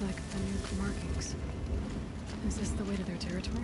Like Banuk markings. Is this the way to their territory?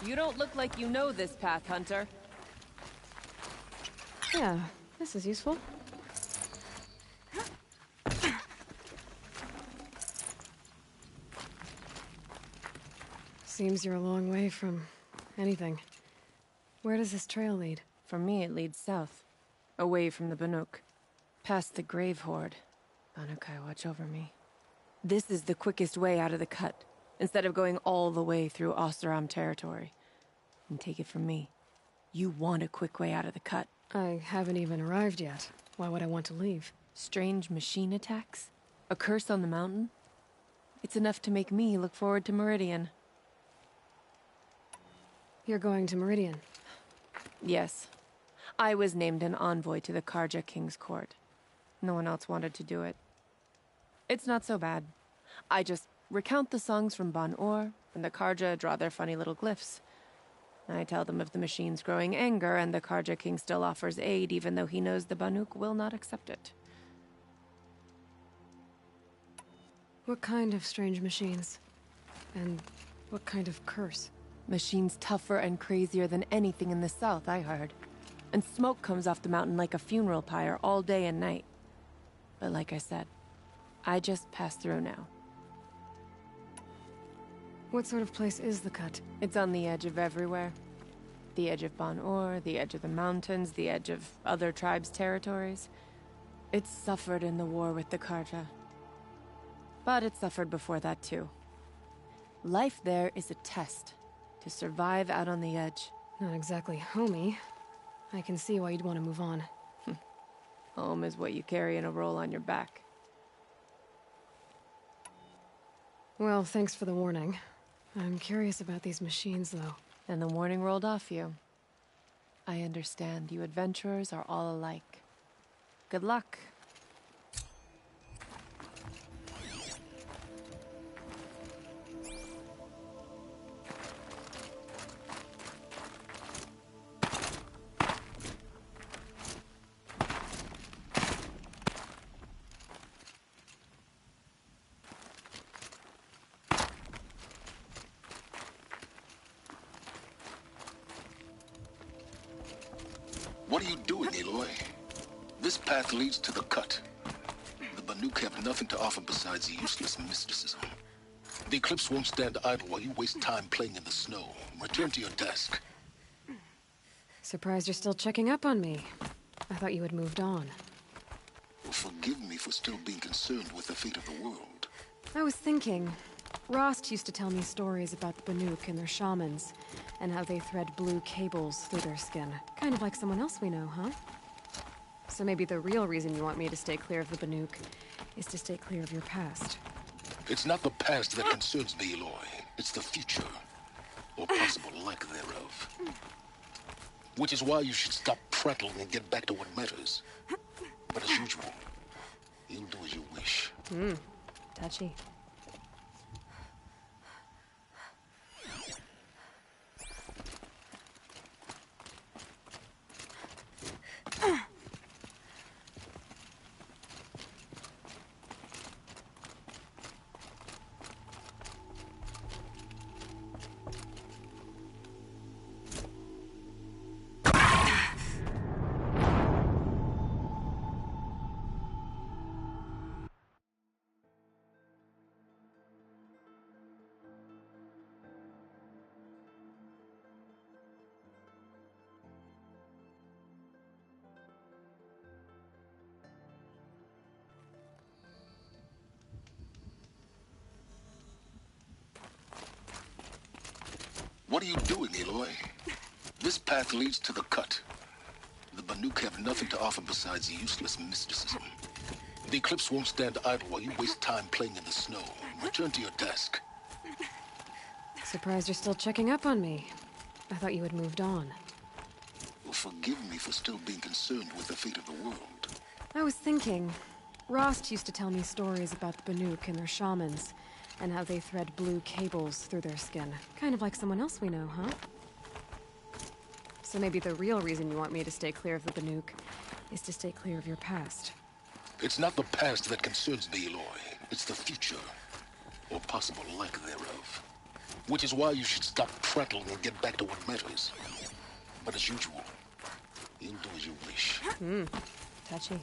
You don't look like you know this path, Hunter. Yeah, this is useful. Seems you're a long way from anything. Where does this trail lead? For me, it leads south. Away from the Banuk. Past the Grave Horde. Banukai, watch over me. This is the quickest way out of the cut, instead of going all the way through Oseram territory. And take it from me, you want a quick way out of the cut. I haven't even arrived yet. Why would I want to leave? Strange machine attacks? A curse on the mountain? It's enough to make me look forward to Meridian. You're going to Meridian? Yes. I was named an envoy to the Karja King's court. No one else wanted to do it. It's not so bad. I just recount the songs from Ban-Or, and the Karja draw their funny little glyphs. I tell them of the machine's growing anger, and the Karja King still offers aid, even though he knows the Banuk will not accept it. What kind of strange machines? And what kind of curse? Machines tougher and crazier than anything in the south, I heard. And smoke comes off the mountain like a funeral pyre all day and night. But like I said, I just passed through now. What sort of place is the cut? It's on the edge of everywhere. The edge of Ban-Or, the edge of the mountains, the edge of other tribes' territories. It's suffered in the war with the Karja. But it suffered before that too. Life there is a test to survive out on the edge. Not exactly homey. I can see why you'd want to move on. Home is what you carry in a roll on your back. Well, thanks for the warning. I'm curious about these machines, though. And the warning rolled off you. I understand. You adventurers are all alike. Good luck. What are you doing, Aloy? This path leads to the cut. The Banuk have nothing to offer besides useless mysticism. The Eclipse won't stand idle while you waste time playing in the snow. Return to your desk. Surprised you're still checking up on me. I thought you had moved on. Well, forgive me for still being concerned with the fate of the world. I was thinking, Rost used to tell me stories about the Banuk and their shamans, and how they thread blue cables through their skin. Kind of like someone else we know, huh? So maybe the real reason you want me to stay clear of the Banuk is to stay clear of your past. It's not the past that concerns me, Aloy. It's the future, or possible lack thereof. Which is why you should stop prattling and get back to what matters. But as usual, you'll do as you wish. Touchy. What are you doing, Aloy? This path leads to the cut. Banuk have nothing to offer besides useless mysticism. The Eclipse won't stand idle while you waste time playing in the snow. Return to your desk. Surprised you're still checking up on me. I thought you had moved on. Well, forgive me for still being concerned with the fate of the world. I was thinking, Rost used to tell me stories about the Banuk and their shamans, and how they thread blue cables through their skin. Kind of like someone else we know, huh? So maybe the real reason you want me to stay clear of the Banuk is to stay clear of your past. It's not the past that concerns me, Eloy. It's the future, or possible lack thereof. Which is why you should stop prattling and get back to what matters. But as usual, you'll do as you wish. Touchy.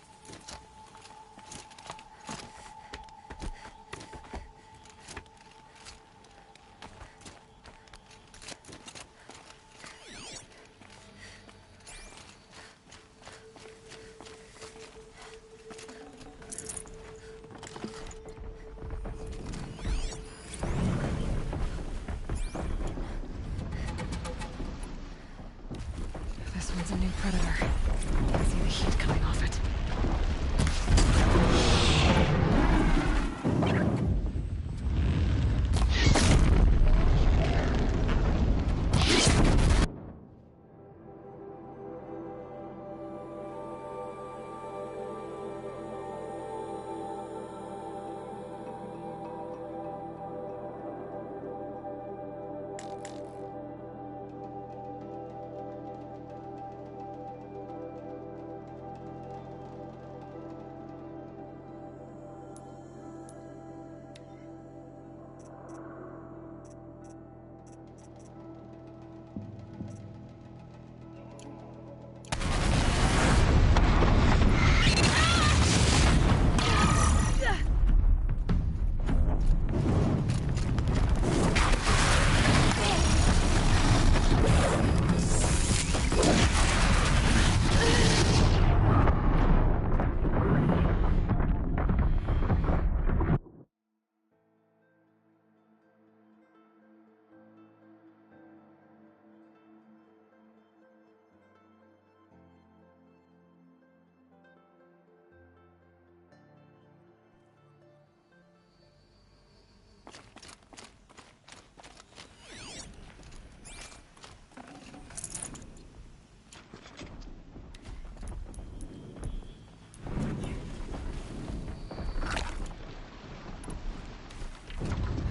This one's a new predator. I can see the heat coming off it.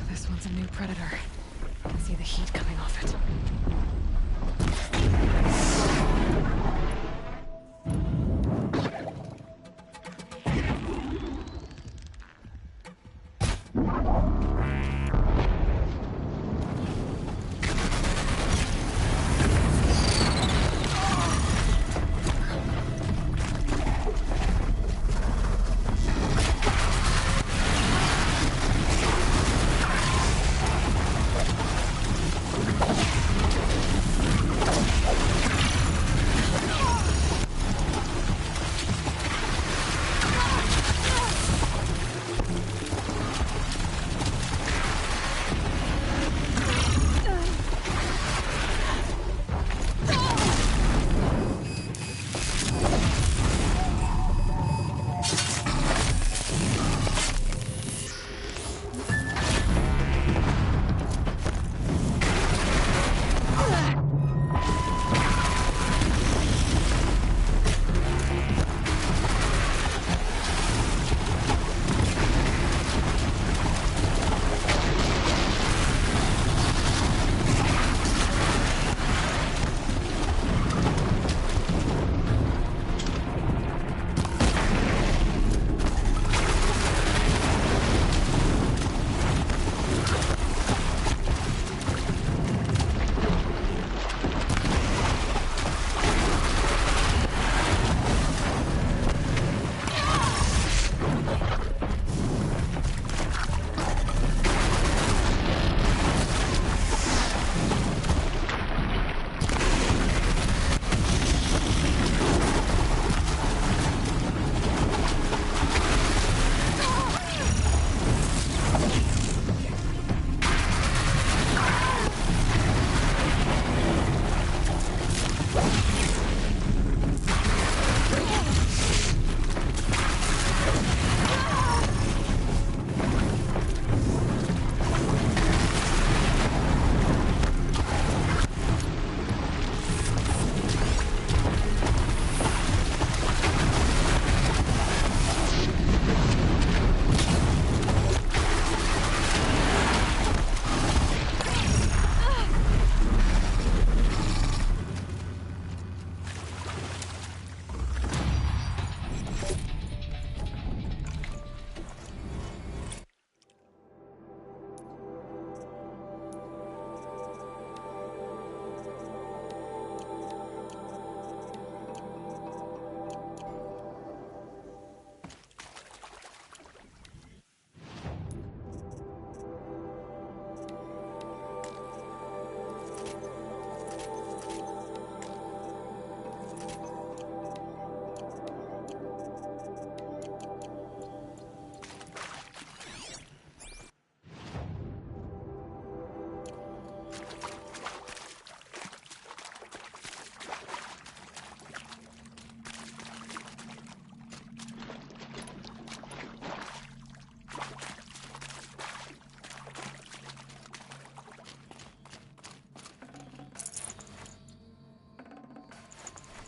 This one's a new predator. I can see the heat coming off it.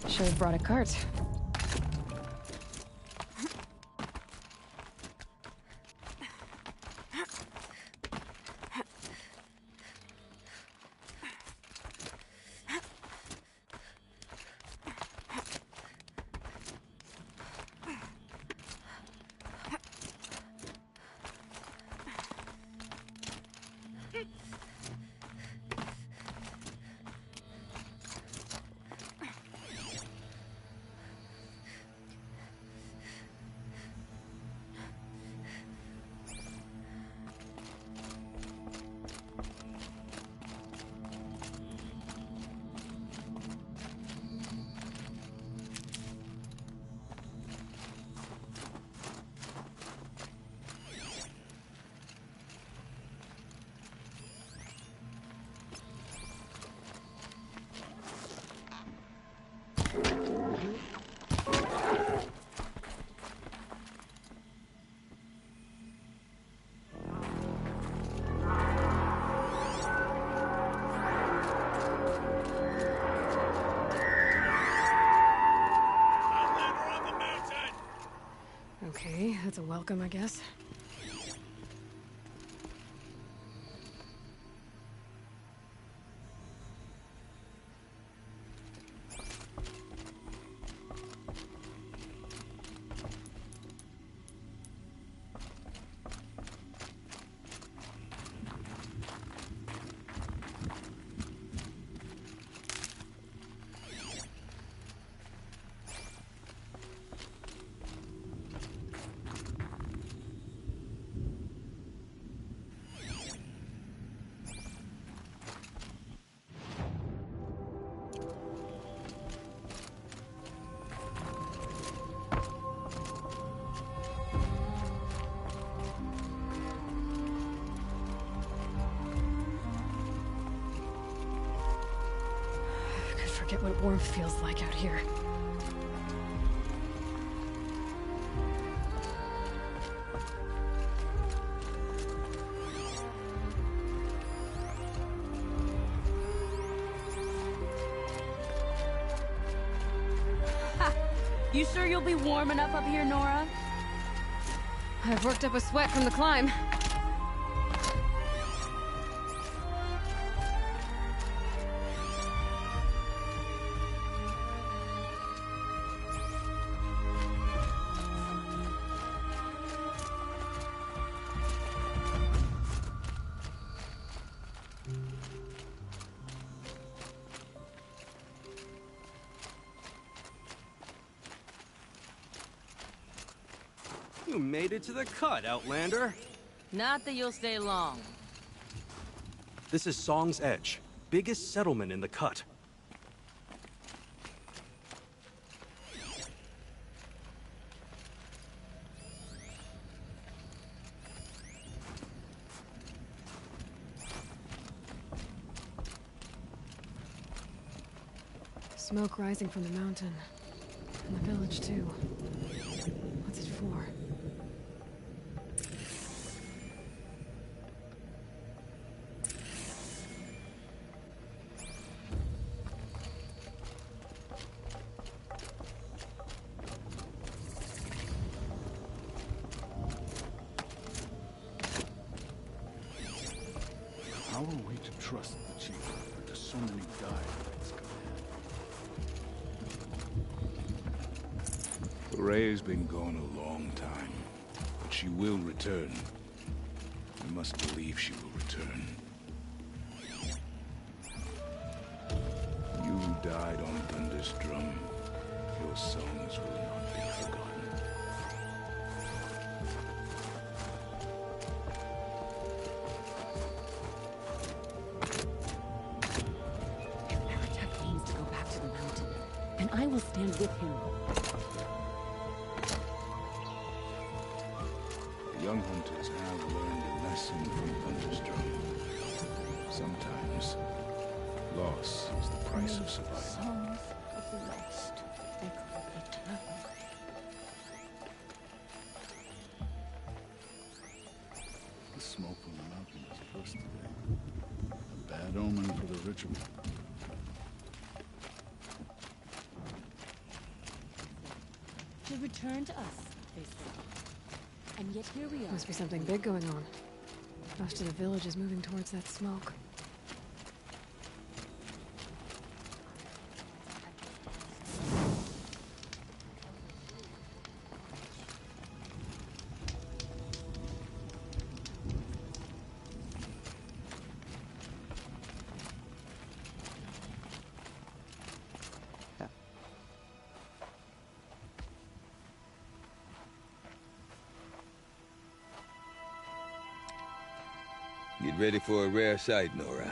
Should've brought a cart. Okay, that's a welcome, I guess. Forget what warmth feels like out here. Ha! You sure you'll be warm enough up here, Nora? I've worked up a sweat from the climb. You made it to the cut, Outlander. Not that you'll stay long. This is Song's Edge, biggest settlement in the cut. Smoke rising from the mountain. And the village, too. What's it for? How are we to trust the chief after so many died at his command? Ray's been gone a long time, but she will return. We must believe she will return. You who died on Thunder's drum, your songs will not be forgotten. Paratek needs to go back to the mountain, and I will stand with him. The young hunters have learned a lesson from Thunder's drum. Sometimes, loss is the price of survival. Songs of the lost echo eternally. The smoke from the mountain is first today. A bad omen for the ritual. To return to us, they say. And yet here we are. Must be something big going on. Most of the village is moving towards that smoke. Get ready for a rare sight, Nora.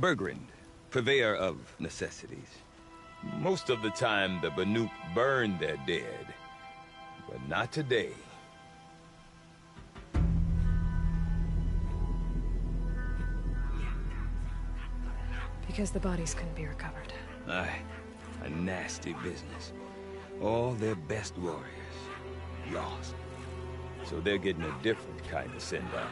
Bergrind, purveyor of necessities. Most of the time, the Banuk burn their dead. But not today. Because the bodies couldn't be recovered. Aye, a nasty business. All their best warriors lost. So they're getting a different kind of send-off.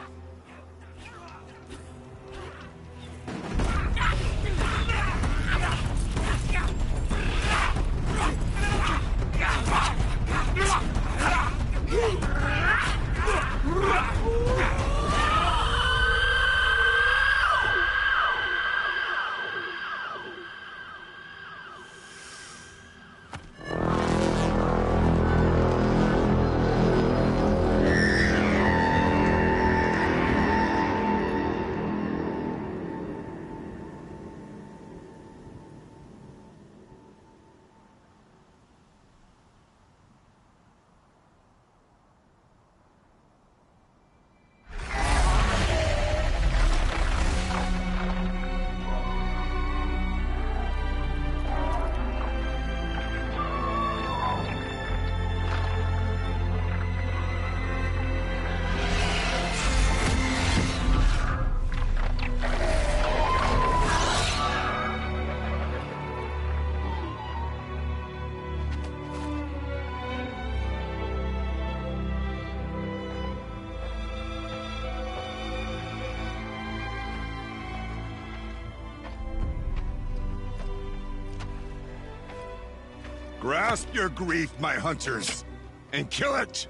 Grasp your grief, my hunters, and kill it!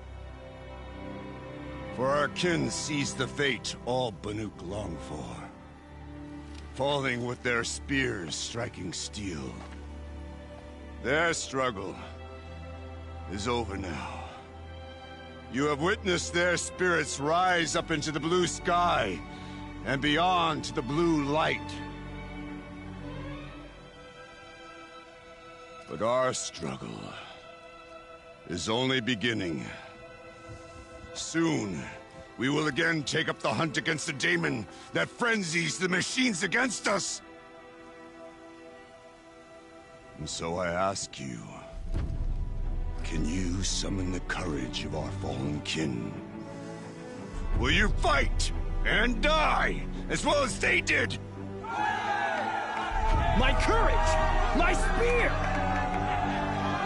For our kin sees the fate all Banuk long for. Falling with their spears striking steel. Their struggle is over now. You have witnessed their spirits rise up into the blue sky, and beyond to the blue light. But our struggle is only beginning. Soon, we will again take up the hunt against the daemon that frenzies the machines against us. And so I ask you, can you summon the courage of our fallen kin? Will you fight and die as well as they did? My courage! My spear!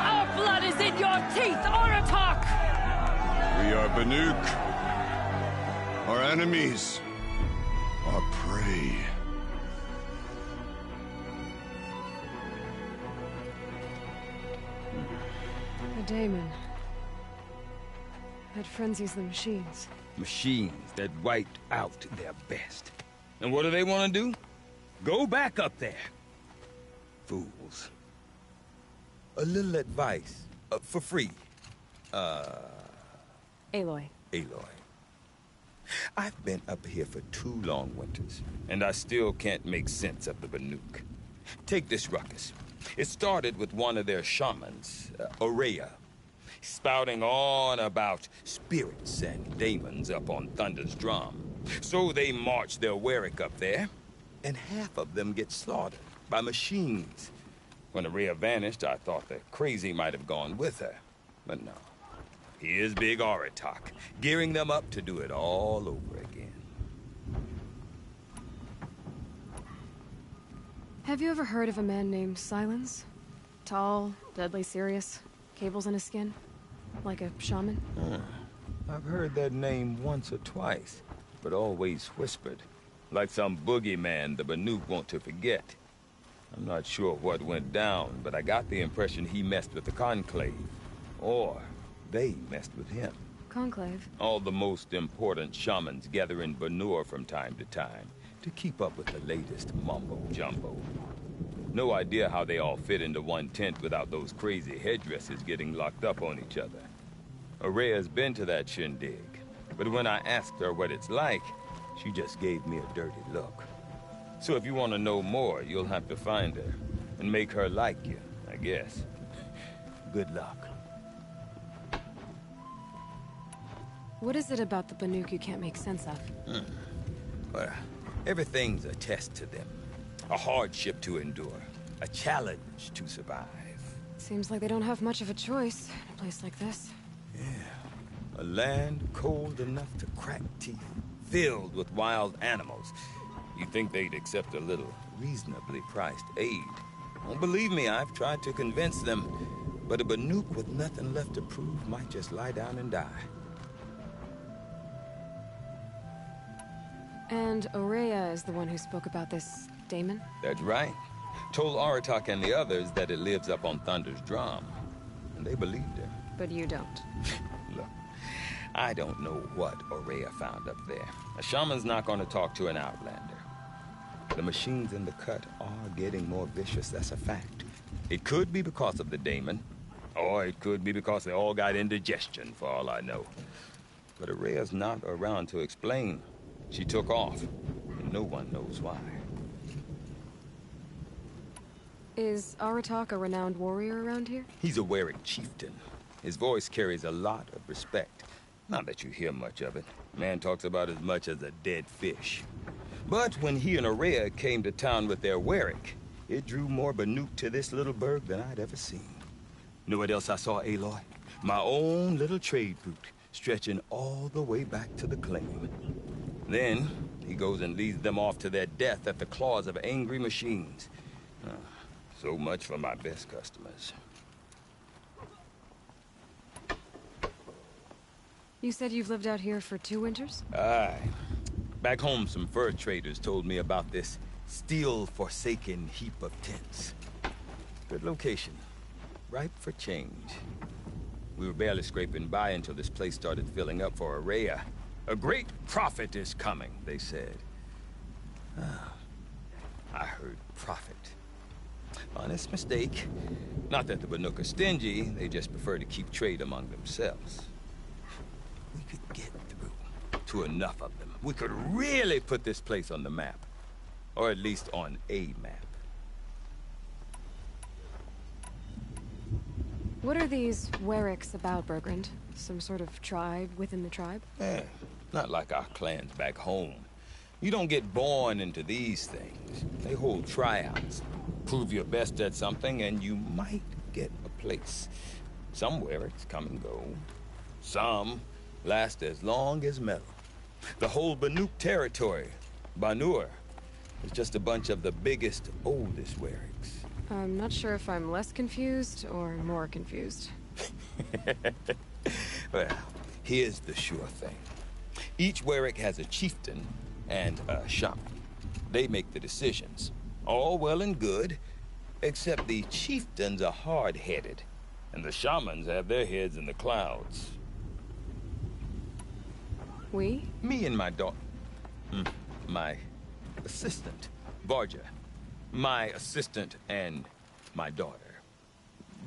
Our blood is in your teeth, Oratok! We are Banuk. Our enemies. Our prey. The daemon. That frenzies the machines. Machines that wiped out their best. And what do they want to do? Go back up there. Fools. A little advice. For free. Aloy. Aloy. I've been up here for 2 long winters, and I still can't make sense of the Banuk. Take this ruckus. It started with one of their shamans, Aurea, spouting on about spirits and daemons up on Thunder's drum. So they march their Warwick up there, and half of them get slaughtered by machines. When Aurea vanished, I thought the crazy might have gone with her, but no. Here's Big Oratok, gearing them up to do it all over again. Have you ever heard of a man named Silence? Tall, deadly serious, cables in his skin? Like a shaman? I've heard that name once or twice, but always whispered. Like some boogeyman the Banuk want to forget. I'm not sure what went down, but I got the impression he messed with the Conclave. Or they messed with him. Conclave? All the most important shamans gather in Banur from time to time to keep up with the latest mumbo-jumbo. No idea how they all fit into one tent without those crazy headdresses getting locked up on each other. Araya's been to that shindig, but when I asked her what it's like, she just gave me a dirty look. So if you want to know more, you'll have to find her and make her like you, I guess. Good luck. What is it about the Banuk you can't make sense of? Well, everything's a test to them. A hardship to endure. A challenge to survive. Seems like they don't have much of a choice in a place like this. Yeah. A land cold enough to crack teeth. Filled with wild animals. You'd think they'd accept a little reasonably priced aid. Well, believe me, I've tried to convince them. But a Banuk with nothing left to prove might just lie down and die. And Aurea is the one who spoke about this daemon? That's right. Told Aratak and the others that it lives up on Thunder's drum. And they believed her. But you don't. Look, I don't know what Aurea found up there. A shaman's not going to talk to an outlander. The machines in the cut are getting more vicious, that's a fact. It could be because of the daemon, or it could be because they all got indigestion, for all I know. But Aurea's not around to explain. She took off, and no one knows why. Is Aratak a renowned warrior around here? He's a Werik chieftain. His voice carries a lot of respect. Not that you hear much of it. Man talks about as much as a dead fish. But when he and Aurea came to town with their Werik, it drew more Banuk to this little burg than I'd ever seen. You know what else I saw, Aloy? My own little trade route, stretching all the way back to the claim. Then, he goes and leads them off to their death at the claws of angry machines. So much for my best customers. You said you've lived out here for 2 winters? Aye. Back home, some fur traders told me about this steel-forsaken heap of tents. Good location. Ripe for change. We were barely scraping by until this place started filling up for Aurea. A great prophet is coming, they said. I heard prophet. Honest mistake. Not that the Banuk are stingy, they just prefer to keep trade among themselves. We could get through to enough of them. We could really put this place on the map. Or at least on a map. What are these Weriks about, Bergrand? Some sort of tribe within the tribe? Not like our clans back home. You don't get born into these things. They hold tryouts. Prove your best at something and you might get a place. Some Weriks come and go. Some last as long as metal. The whole Banuk territory, Banur, is just a bunch of the biggest, oldest Weriks. I'm not sure if I'm less confused or more confused. Well, here's the sure thing. Each Werik has a chieftain and a shaman. They make the decisions. All well and good, except the chieftains are hard-headed, and the shamans have their heads in the clouds. We? Me and my daughter. My assistant, Varja. My assistant and my daughter.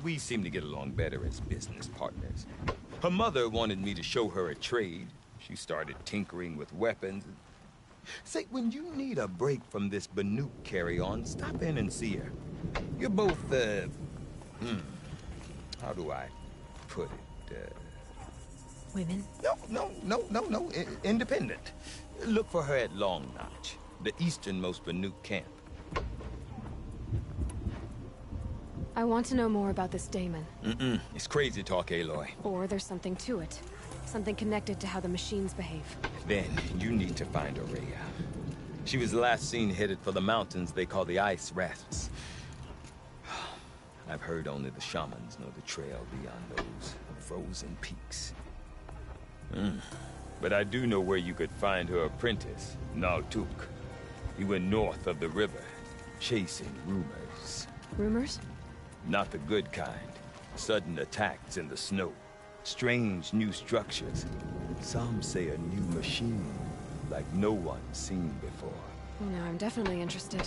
We seem to get along better as business partners. Her mother wanted me to show her a trade. She started tinkering with weapons. Say, when you need a break from this Banuk carry-on, stop in and see her. You're both, how do I put it, Women? No. Independent. Look for her at Long Notch, the easternmost Banuk camp. I want to know more about this daemon. It's crazy talk, Aloy. Or there's something to it. Something connected to how the machines behave. Then you need to find Aurea. She was last seen headed for the mountains they call the Ice Rasps. I've heard only the shamans know the trail beyond those frozen peaks. But I do know where you could find her apprentice, Naltuk. He went north of the river. chasing rumors. Rumors? Not the good kind. Sudden attacks in the snow. Strange new structures. Some say a new machine, like no one's seen before. Well, now I'm definitely interested.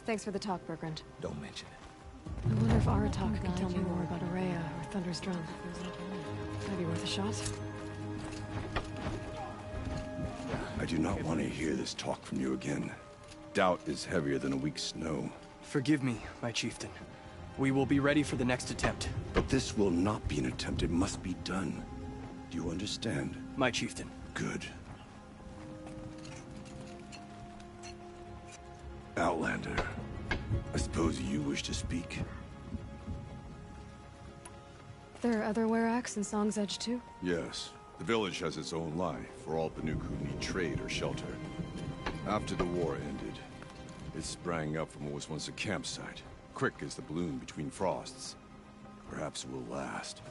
Thanks for the talk, Bergrand. Don't mention it. I wonder if Aratak could tell me more about Aurea or Thunder's Drum. Might be worth a shot. I do not want to hear this talk from you again. Doubt is heavier than a week's snow. Forgive me, my chieftain. We will be ready for the next attempt. But this will not be an attempt. It must be done. Do you understand? My chieftain. Good. Outlander, I suppose you wish to speak? There are other Weraks in Song's Edge too? Yes. The village has its own life for all Banuk who need trade or shelter. After the war ended, it sprang up from what was once a campsite, quick as the bloom between frosts. Perhaps it will last,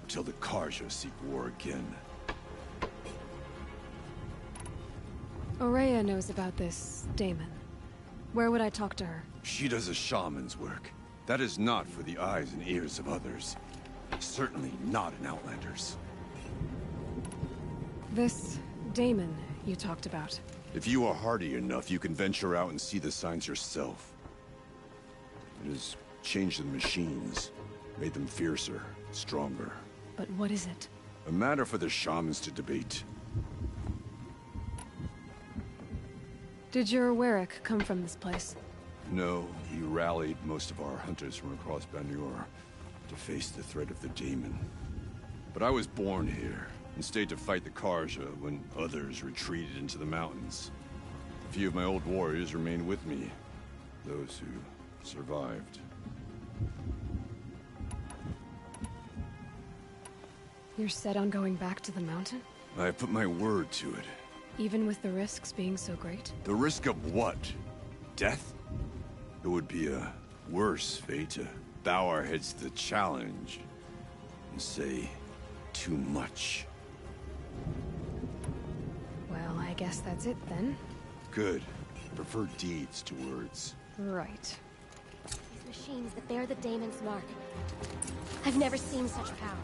until the Karja seek war again. Aurea knows about this Daemon. Where would I talk to her? She does a shaman's work. That is not for the eyes and ears of others. Certainly not an Outlander's. This Daemon you talked about. If you are hardy enough, you can venture out and see the signs yourself. It has changed the machines, made them fiercer, stronger. But what is it? A matter for the shamans to debate. Did your Werak come from this place? No, we rallied most of our hunters from across Banur to face the threat of the Daemon. But I was born here, and stayed to fight the Karja when others retreated into the mountains. A few of my old warriors remained with me, those who survived. You're set on going back to the mountain? I have put my word to it. Even with the risks being so great? The risk of what? Death? It would be a worse fate to bow our heads to the challenge and say too much. Well, I guess that's it then. Good. I prefer deeds to words. Right. These machines that bear the Daemon's mark. I've never seen such power.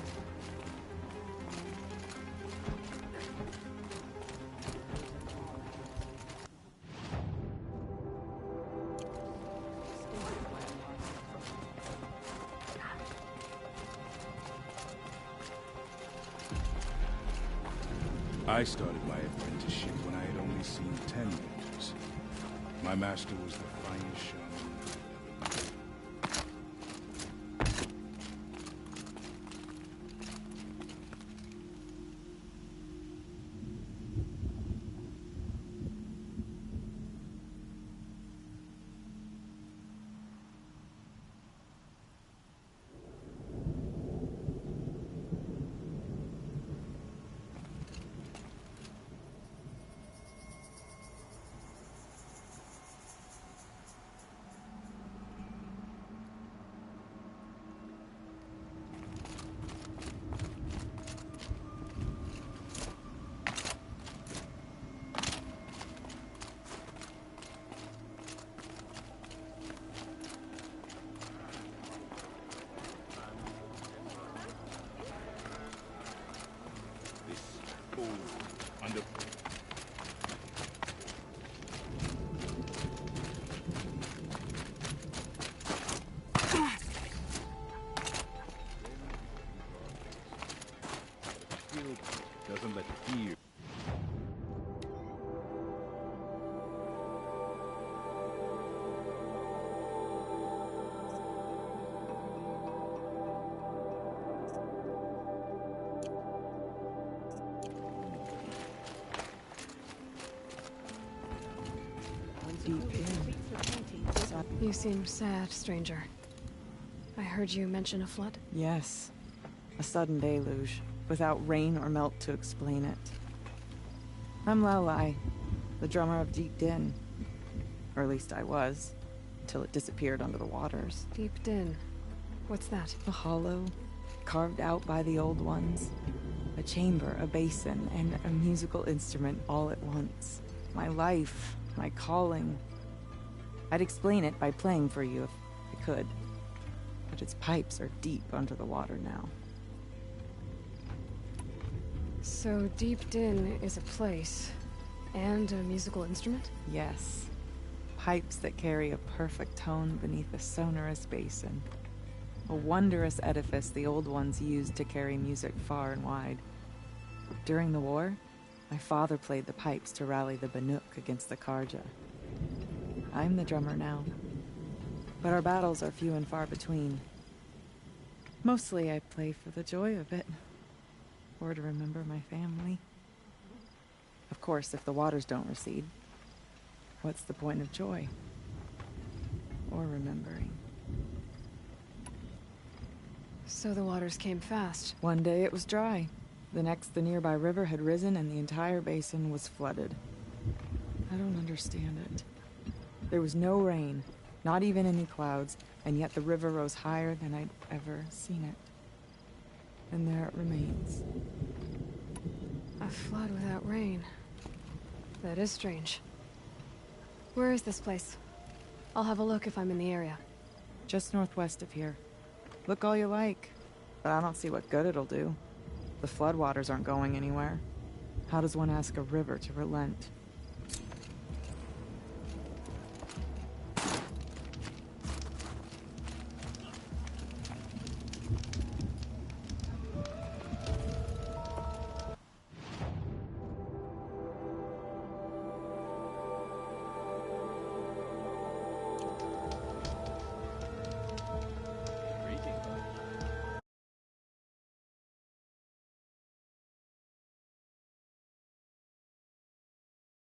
I started my apprenticeship when I had only seen 10 winters. My master was the finest shaman. Under... doesn't let fear. You seem sad, stranger. I heard you mention a flood? Yes. A sudden deluge, without rain or melt to explain it. I'm Lelai, the drummer of Deep Din. Or at least I was, till it disappeared under the waters. Deep Din. What's that? A hollow, carved out by the old ones. A chamber, a basin, and a musical instrument all at once. My life, my calling. I'd explain it by playing for you if I could. But its pipes are deep under the water now. So Deep Din is a place, and a musical instrument? Yes. Pipes that carry a perfect tone beneath a sonorous basin. A wondrous edifice the old ones used to carry music far and wide. During the war, my father played the pipes to rally the Banuk against the Karja. I'm the drummer now, but our battles are few and far between. Mostly I play for the joy of it, or to remember my family. Of course, if the waters don't recede, what's the point of joy? Or remembering? So the waters came fast. One day it was dry. The next, the nearby river had risen and the entire basin was flooded. I don't understand it. There was no rain, not even any clouds, and yet the river rose higher than I'd ever seen it. And there it remains. A flood without rain. That is strange. Where is this place? I'll have a look if I'm in the area. Just northwest of here. Look all you like, but I don't see what good it'll do. The floodwaters aren't going anywhere. How does one ask a river to relent?